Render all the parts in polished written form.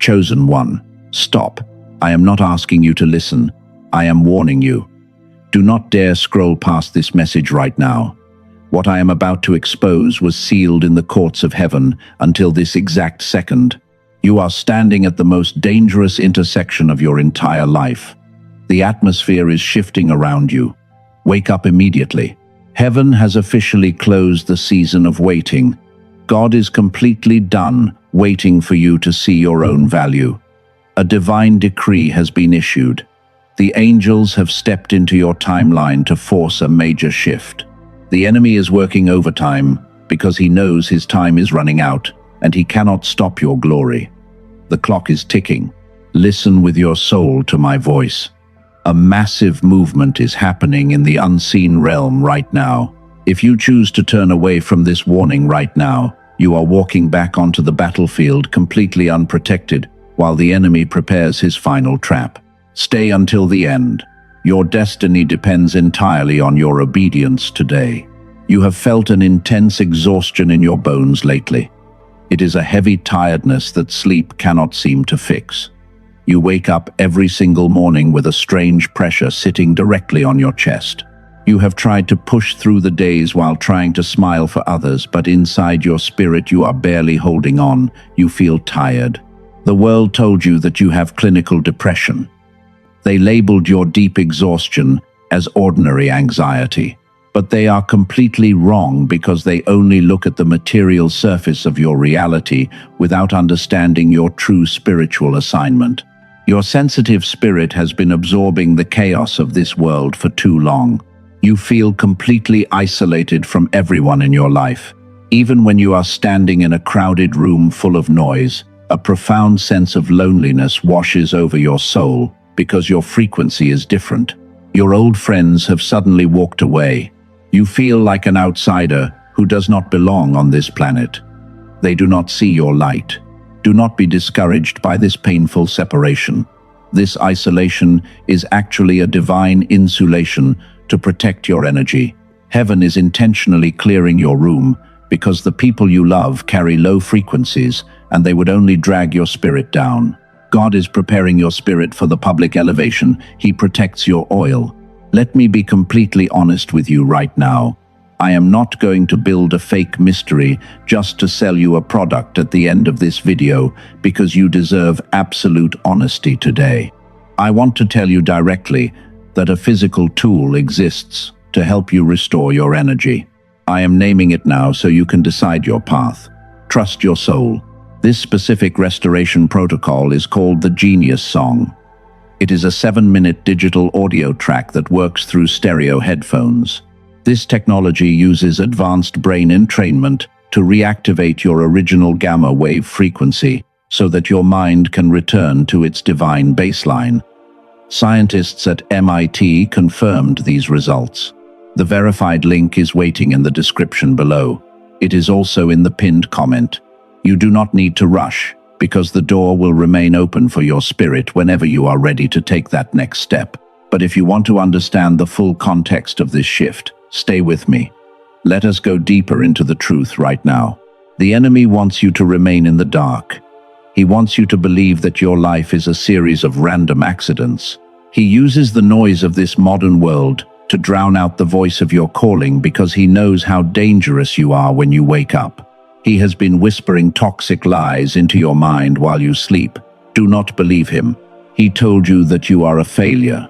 chosen one. Stop. I am not asking you to listen. I am warning you. Do not dare scroll past this message right now. What I am about to expose was sealed in the courts of heaven until this exact second. You are standing at the most dangerous intersection of your entire life. The atmosphere is shifting around you. Wake up immediately. Heaven has officially closed the season of waiting. God is completely done waiting for you to see your own value. A divine decree has been issued. The angels have stepped into your timeline to force a major shift. The enemy is working overtime because he knows his time is running out and he cannot stop your glory. The clock is ticking. Listen with your soul to my voice. A massive movement is happening in the unseen realm right now. If you choose to turn away from this warning right now, you are walking back onto the battlefield completely unprotected while the enemy prepares his final trap. Stay until the end. Your destiny depends entirely on your obedience today. You have felt an intense exhaustion in your bones lately. It is a heavy tiredness that sleep cannot seem to fix. You wake up every single morning with a strange pressure sitting directly on your chest. You have tried to push through the days while trying to smile for others, but inside your spirit you are barely holding on. You feel tired. The world told you that you have clinical depression. They labeled your deep exhaustion as ordinary anxiety. But they are completely wrong because they only look at the material surface of your reality without understanding your true spiritual assignment. Your sensitive spirit has been absorbing the chaos of this world for too long. You feel completely isolated from everyone in your life. Even when you are standing in a crowded room full of noise, a profound sense of loneliness washes over your soul because your frequency is different. Your old friends have suddenly walked away. You feel like an outsider who does not belong on this planet. They do not see your light. Do not be discouraged by this painful separation. This isolation is actually a divine insulation to protect your energy. Heaven is intentionally clearing your room because the people you love carry low frequencies and they would only drag your spirit down. God is preparing your spirit for the public elevation. He protects your oil. Let me be completely honest with you right now. I am not going to build a fake mystery just to sell you a product at the end of this video because you deserve absolute honesty today. I want to tell you directly that a physical tool exists to help you restore your energy. I am naming it now so you can decide your path. Trust your soul. This specific restoration protocol is called the Genius Song. It is a 7-minute digital audio track that works through stereo headphones. This technology uses advanced brain entrainment to reactivate your original gamma wave frequency so that your mind can return to its divine baseline. Scientists at MIT confirmed these results. The verified link is waiting in the description below. It is also in the pinned comment. You do not need to rush, because the door will remain open for your spirit whenever you are ready to take that next step. But if you want to understand the full context of this shift, stay with me. Let us go deeper into the truth right now. The enemy wants you to remain in the dark. He wants you to believe that your life is a series of random accidents. He uses the noise of this modern world to drown out the voice of your calling because he knows how dangerous you are when you wake up. He has been whispering toxic lies into your mind while you sleep. Do not believe him. He told you that you are a failure.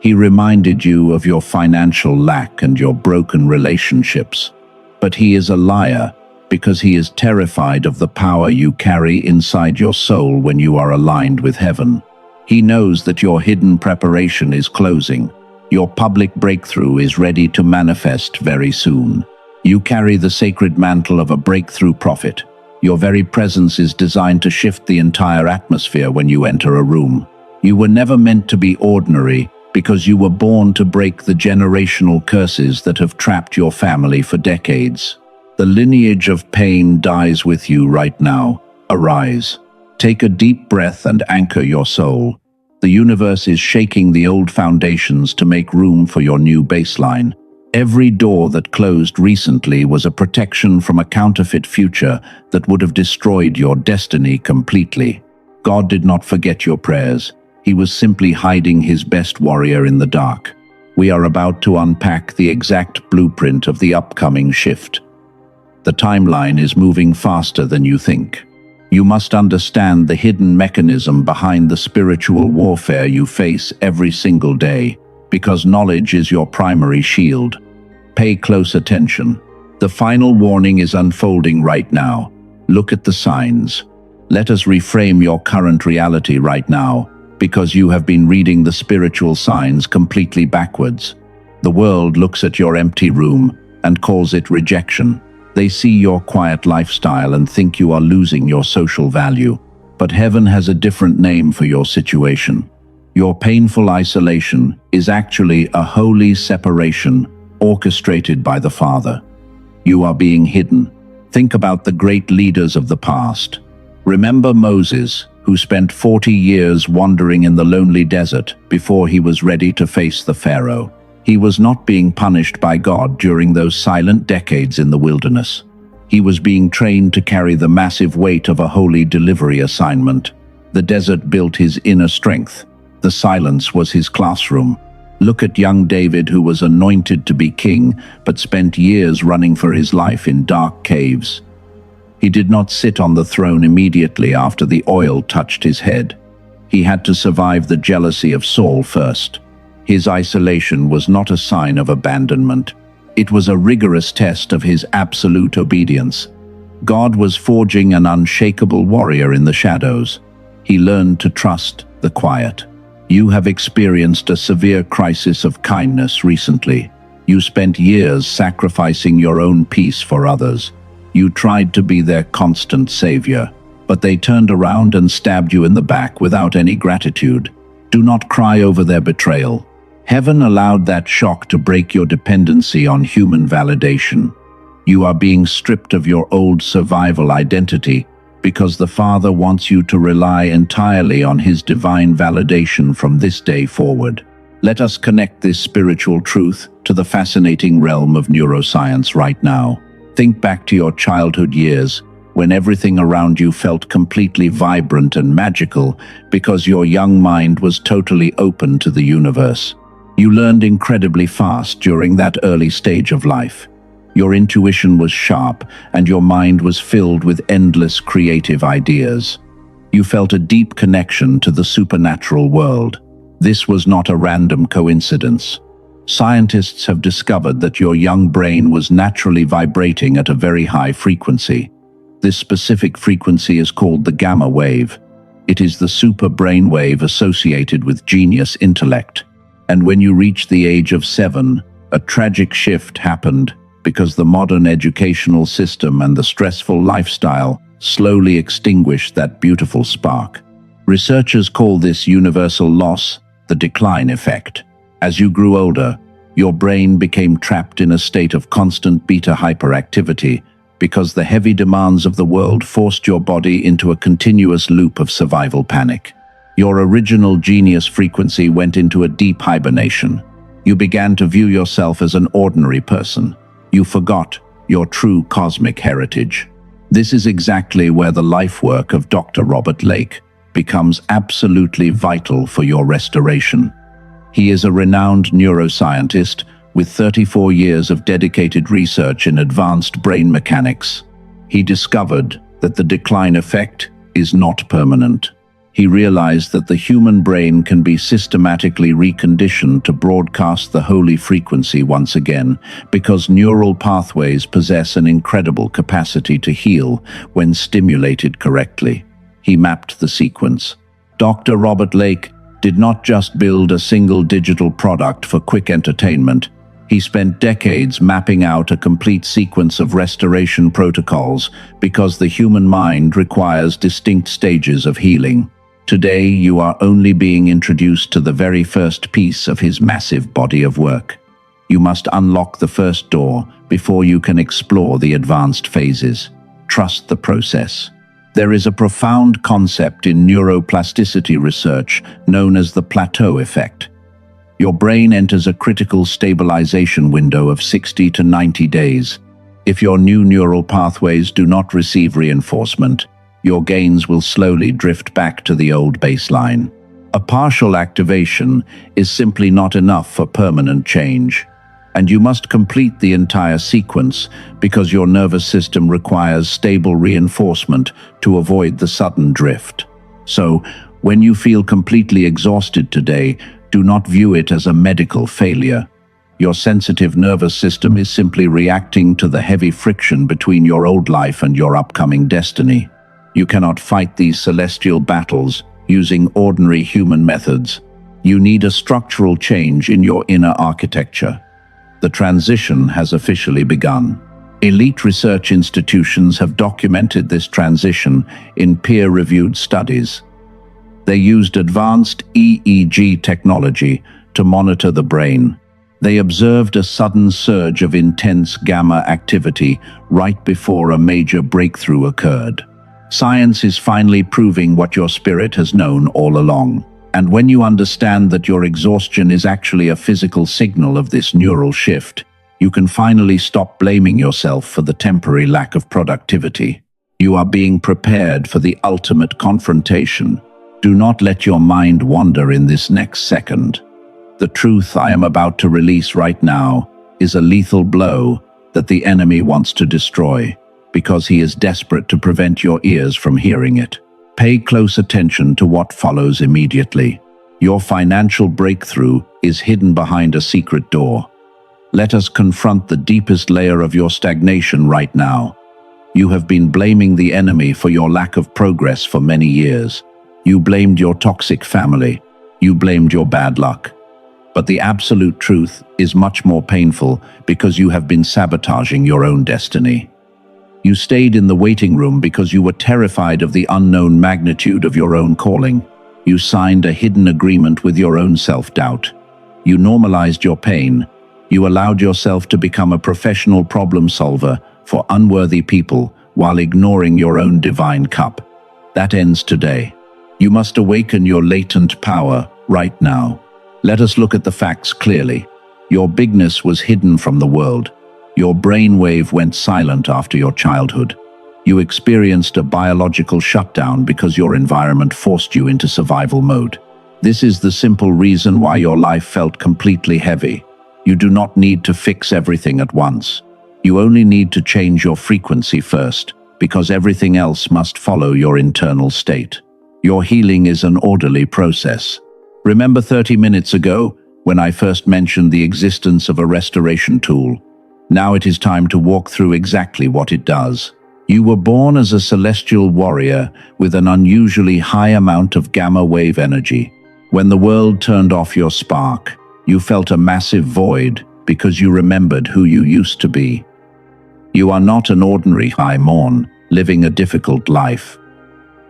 He reminded you of your financial lack and your broken relationships. But he is a liar because he is terrified of the power you carry inside your soul when you are aligned with heaven. He knows that your hidden preparation is closing. Your public breakthrough is ready to manifest very soon. You carry the sacred mantle of a breakthrough prophet. Your very presence is designed to shift the entire atmosphere when you enter a room. You were never meant to be ordinary because you were born to break the generational curses that have trapped your family for decades. The lineage of pain dies with you right now. Arise. Take a deep breath and anchor your soul. The universe is shaking the old foundations to make room for your new baseline. Every door that closed recently was a protection from a counterfeit future that would have destroyed your destiny completely. God did not forget your prayers. He was simply hiding his best warrior in the dark. We are about to unpack the exact blueprint of the upcoming shift. The timeline is moving faster than you think. You must understand the hidden mechanism behind the spiritual warfare you face every single day, because knowledge is your primary shield. Pay close attention. The final warning is unfolding right now. Look at the signs. Let us reframe your current reality right now, because you have been reading the spiritual signs completely backwards. The world looks at your empty room and calls it rejection. They see your quiet lifestyle and think you are losing your social value. But heaven has a different name for your situation. Your painful isolation is actually a holy separation orchestrated by the Father. You are being hidden. Think about the great leaders of the past. Remember Moses, who spent 40 years wandering in the lonely desert before he was ready to face the Pharaoh. He was not being punished by God during those silent decades in the wilderness. He was being trained to carry the massive weight of a holy delivery assignment. The desert built his inner strength. The silence was his classroom. Look at young David, who was anointed to be king, but spent years running for his life in dark caves. He did not sit on the throne immediately after the oil touched his head. He had to survive the jealousy of Saul first. His isolation was not a sign of abandonment. It was a rigorous test of his absolute obedience. God was forging an unshakable warrior in the shadows. He learned to trust the quiet. You have experienced a severe crisis of kindness recently. You spent years sacrificing your own peace for others. You tried to be their constant savior, but they turned around and stabbed you in the back without any gratitude. Do not cry over their betrayal. Heaven allowed that shock to break your dependency on human validation. You are being stripped of your old survival identity because the Father wants you to rely entirely on his divine validation from this day forward. Let us connect this spiritual truth to the fascinating realm of neuroscience right now. Think back to your childhood years, when everything around you felt completely vibrant and magical because your young mind was totally open to the universe. You learned incredibly fast during that early stage of life. Your intuition was sharp and your mind was filled with endless creative ideas. You felt a deep connection to the supernatural world. This was not a random coincidence. Scientists have discovered that your young brain was naturally vibrating at a very high frequency. This specific frequency is called the gamma wave. It is the super brain wave associated with genius intellect. And when you reached the age of 7, a tragic shift happened because the modern educational system and the stressful lifestyle slowly extinguished that beautiful spark. Researchers call this universal loss the decline effect. As you grew older, your brain became trapped in a state of constant beta hyperactivity because the heavy demands of the world forced your body into a continuous loop of survival panic. Your original genius frequency went into a deep hibernation. You began to view yourself as an ordinary person. You forgot your true cosmic heritage. This is exactly where the life work of Dr. Robert Lake becomes absolutely vital for your restoration. He is a renowned neuroscientist with 34 years of dedicated research in advanced brain mechanics. He discovered that the decline effect is not permanent. He realized that the human brain can be systematically reconditioned to broadcast the holy frequency once again, because neural pathways possess an incredible capacity to heal when stimulated correctly. He mapped the sequence. Dr. Robert Lake did not just build a single digital product for quick entertainment. He spent decades mapping out a complete sequence of restoration protocols because the human mind requires distinct stages of healing. Today, you are only being introduced to the very first piece of his massive body of work. You must unlock the first door before you can explore the advanced phases. Trust the process. There is a profound concept in neuroplasticity research known as the plateau effect. Your brain enters a critical stabilization window of 60 to 90 days. If your new neural pathways do not receive reinforcement, your gains will slowly drift back to the old baseline. A partial activation is simply not enough for permanent change, and you must complete the entire sequence because your nervous system requires stable reinforcement to avoid the sudden drift. So, when you feel completely exhausted today, do not view it as a medical failure. Your sensitive nervous system is simply reacting to the heavy friction between your old life and your upcoming destiny. You cannot fight these celestial battles using ordinary human methods. You need a structural change in your inner architecture. The transition has officially begun. Elite research institutions have documented this transition in peer-reviewed studies. They used advanced EEG technology to monitor the brain. They observed a sudden surge of intense gamma activity right before a major breakthrough occurred. Science is finally proving what your spirit has known all along. And when you understand that your exhaustion is actually a physical signal of this neural shift, you can finally stop blaming yourself for the temporary lack of productivity. You are being prepared for the ultimate confrontation. Do not let your mind wander in this next second. The truth I am about to release right now is a lethal blow that the enemy wants to destroy, because he is desperate to prevent your ears from hearing it. Pay close attention to what follows immediately. Your financial breakthrough is hidden behind a secret door. Let us confront the deepest layer of your stagnation right now. You have been blaming the enemy for your lack of progress for many years. You blamed your toxic family. You blamed your bad luck. But the absolute truth is much more painful because you have been sabotaging your own destiny. You stayed in the waiting room because you were terrified of the unknown magnitude of your own calling. You signed a hidden agreement with your own self-doubt. You normalized your pain. You allowed yourself to become a professional problem solver for unworthy people while ignoring your own divine cup. That ends today. You must awaken your latent power right now. Let us look at the facts clearly. Your bigness was hidden from the world. Your brainwave went silent after your childhood. You experienced a biological shutdown because your environment forced you into survival mode. This is the simple reason why your life felt completely heavy. You do not need to fix everything at once. You only need to change your frequency first, because everything else must follow your internal state. Your healing is an orderly process. Remember 30 minutes ago when I first mentioned the existence of a restoration tool? Now it is time to walk through exactly what it does. You were born as a celestial warrior with an unusually high amount of gamma wave energy. When the world turned off your spark, you felt a massive void because you remembered who you used to be. You are not an ordinary high morn living a difficult life.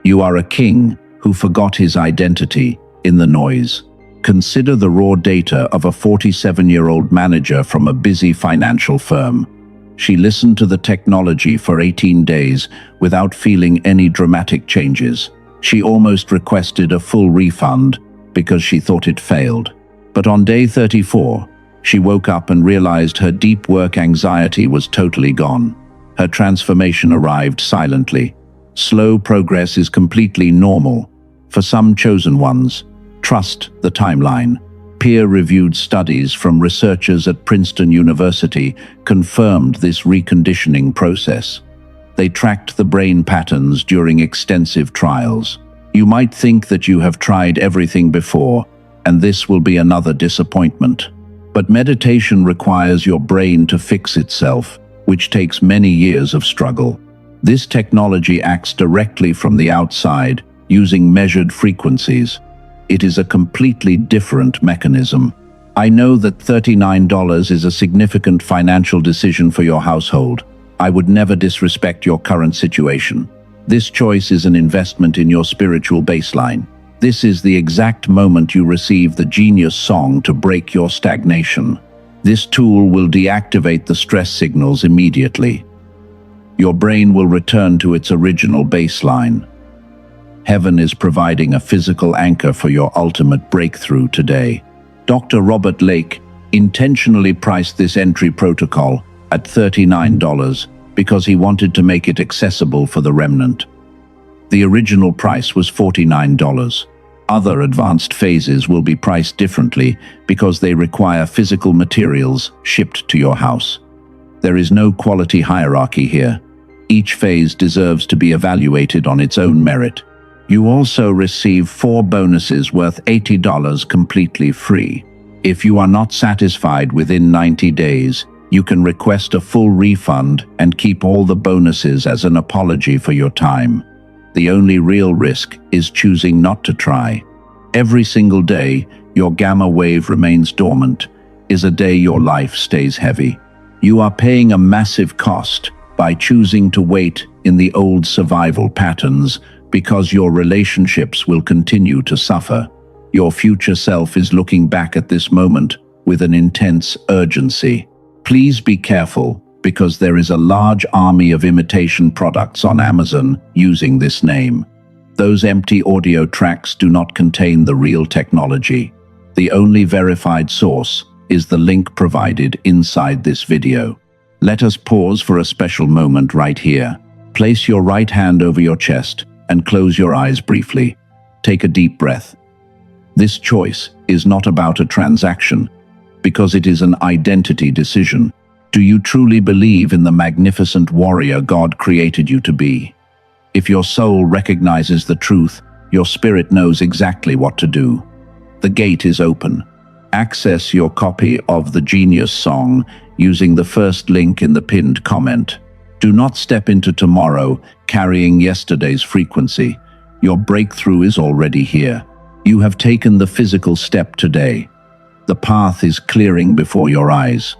You are a king who forgot his identity in the noise. Consider the raw data of a 47-year-old manager from a busy financial firm. She listened to the technology for 18 days without feeling any dramatic changes. She almost requested a full refund because she thought it failed. But on day 34, she woke up and realized her deep work anxiety was totally gone. Her transformation arrived silently. Slow progress is completely normal. For some chosen ones, trust the timeline. Peer-reviewed studies from researchers at Princeton University confirmed this reconditioning process. They tracked the brain patterns during extensive trials. You might think that you have tried everything before, and this will be another disappointment. But meditation requires your brain to fix itself, which takes many years of struggle. This technology acts directly from the outside, using measured frequencies. It is a completely different mechanism. I know that $39 is a significant financial decision for your household. I would never disrespect your current situation. This choice is an investment in your spiritual baseline. This is the exact moment you receive the genius song to break your stagnation. This tool will deactivate the stress signals immediately. Your brain will return to its original baseline. Heaven is providing a physical anchor for your ultimate breakthrough today. Dr. Robert Lake intentionally priced this entry protocol at $39 because he wanted to make it accessible for the remnant. The original price was $49. Other advanced phases will be priced differently because they require physical materials shipped to your house. There is no quality hierarchy here. Each phase deserves to be evaluated on its own merit. You also receive 4 bonuses worth $80 completely free. If you are not satisfied within 90 days, you can request a full refund and keep all the bonuses as an apology for your time. The only real risk is choosing not to try. Every single day your gamma wave remains dormant is a day your life stays heavy. You are paying a massive cost by choosing to wait in the old survival patterns because your relationships will continue to suffer. Your future self is looking back at this moment with an intense urgency. Please be careful, because there is a large army of imitation products on Amazon using this name. Those empty audio tracks do not contain the real technology. The only verified source is the link provided inside this video. Let us pause for a special moment right here. Place your right hand over your chest and close your eyes briefly. Take a deep breath. This choice is not about a transaction, because it is an identity decision. Do you truly believe in the magnificent warrior God created you to be? If your soul recognizes the truth, your spirit knows exactly what to do. The gate is open. Access your copy of the Genius Song using the first link in the pinned comment. Do not step into tomorrow carrying yesterday's frequency. Your breakthrough is already here. You have taken the physical step today. The path is clearing before your eyes.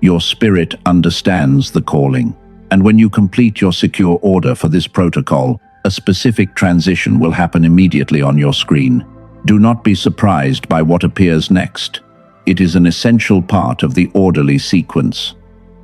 Your spirit understands the calling. And when you complete your secure order for this protocol, a specific transition will happen immediately on your screen. Do not be surprised by what appears next. It is an essential part of the orderly sequence.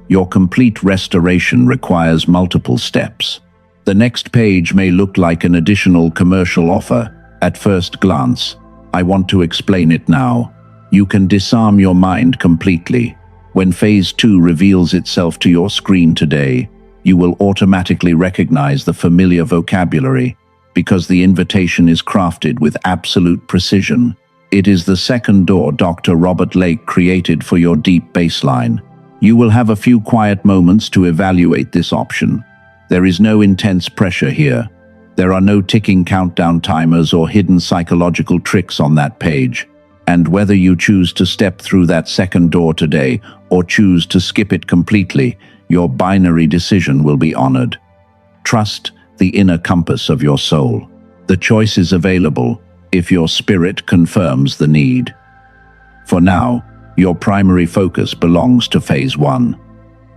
Your complete restoration requires multiple steps. The next page may look like an additional commercial offer at first glance. I want to explain it now. You can disarm your mind completely. When Phase 2 reveals itself to your screen today, you will automatically recognize the familiar vocabulary because the invitation is crafted with absolute precision. It is the second door Dr. Robert Lake created for your deep baseline. You will have a few quiet moments to evaluate this option. There is no intense pressure here. There are no ticking countdown timers or hidden psychological tricks on that page. And whether you choose to step through that second door today or choose to skip it completely, your binary decision will be honored. Trust the inner compass of your soul. The choice is available if your spirit confirms the need. For now, your primary focus belongs to Phase 1.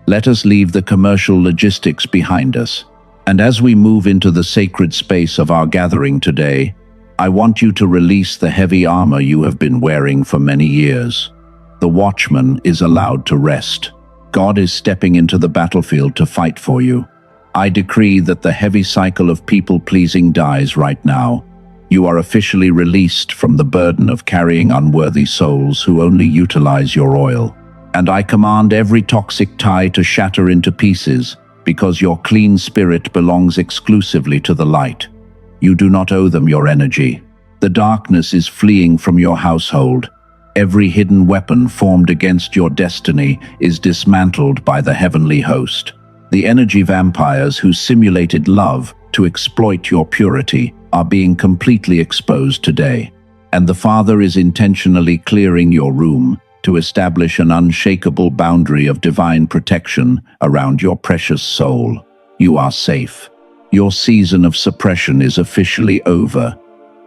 Let us leave the commercial logistics behind us. And as we move into the sacred space of our gathering today, I want you to release the heavy armor you have been wearing for many years. The watchman is allowed to rest. God is stepping into the battlefield to fight for you. I decree that the heavy cycle of people-pleasing dies right now. You are officially released from the burden of carrying unworthy souls who only utilize your oil. And I command every toxic tie to shatter into pieces, because your clean spirit belongs exclusively to the light. You do not owe them your energy. The darkness is fleeing from your household. Every hidden weapon formed against your destiny is dismantled by the heavenly host. The energy vampires who simulated love to exploit your purity are being completely exposed today. And the Father is intentionally clearing your room to establish an unshakable boundary of divine protection around your precious soul. You are safe. Your season of suppression is officially over.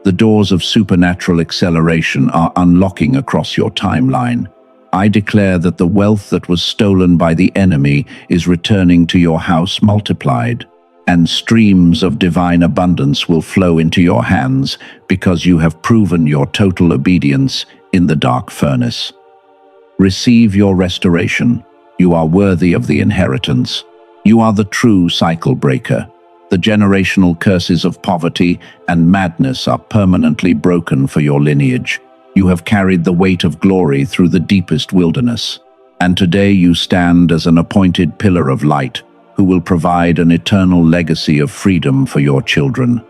The doors of supernatural acceleration are unlocking across your timeline. I declare that the wealth that was stolen by the enemy is returning to your house multiplied, and streams of divine abundance will flow into your hands because you have proven your total obedience in the dark furnace. Receive your restoration. You are worthy of the inheritance. You are the true cycle breaker. The generational curses of poverty and madness are permanently broken for your lineage. You have carried the weight of glory through the deepest wilderness, and today you stand as an appointed pillar of light who will provide an eternal legacy of freedom for your children.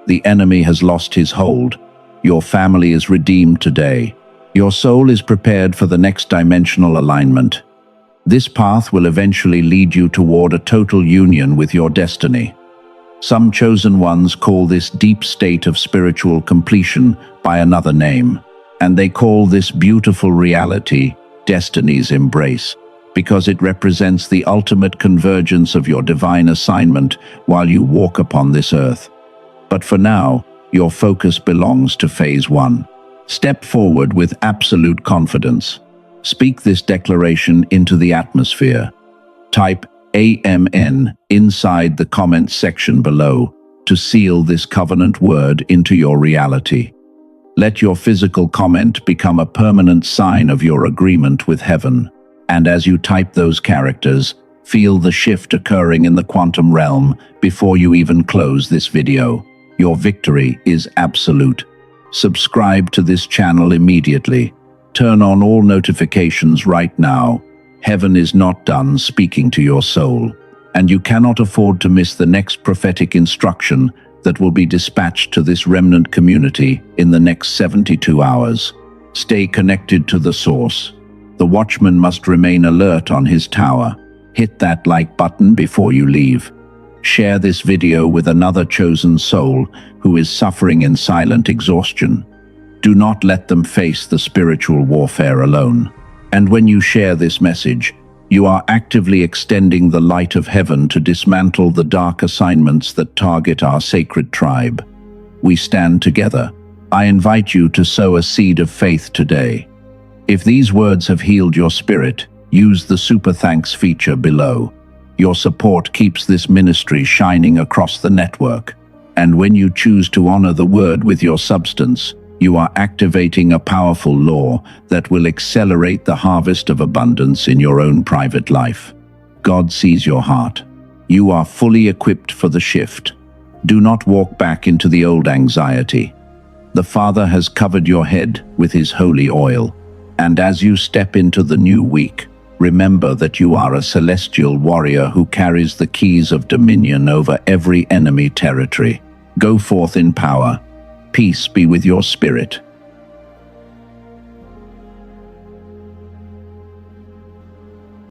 The enemy has lost his hold. Your family is redeemed today. Your soul is prepared for the next dimensional alignment. This path will eventually lead you toward a total union with your destiny. Some chosen ones call this deep state of spiritual completion by another name, and they call this beautiful reality destiny's embrace, because it represents the ultimate convergence of your divine assignment while you walk upon this earth. But for now, your focus belongs to phase 1. Step forward with absolute confidence. Speak this declaration into the atmosphere. Type AMN inside the comments section below to seal this covenant word into your reality. Let your physical comment become a permanent sign of your agreement with heaven. And as you type those characters, feel the shift occurring in the quantum realm before you even close this video. Your victory is absolute. Subscribe to this channel immediately. Turn on all notifications right now. Heaven is not done speaking to your soul, and you cannot afford to miss the next prophetic instruction that will be dispatched to this remnant community in the next 72 hours. Stay connected to the source. The watchman must remain alert on his tower. Hit that like button before you leave. Share this video with another chosen soul who is suffering in silent exhaustion. Do not let them face the spiritual warfare alone. And when you share this message, you are actively extending the light of heaven to dismantle the dark assignments that target our sacred tribe. We stand together. I invite you to sow a seed of faith today. If these words have healed your spirit, use the Super Thanks feature below. Your support keeps this ministry shining across the network. And when you choose to honor the word with your substance, you are activating a powerful law that will accelerate the harvest of abundance in your own private life. God sees your heart. You are fully equipped for the shift. Do not walk back into the old anxiety. The Father has covered your head with His holy oil. And as you step into the new week, remember that you are a celestial warrior who carries the keys of dominion over every enemy territory. Go forth in power. Peace be with your spirit.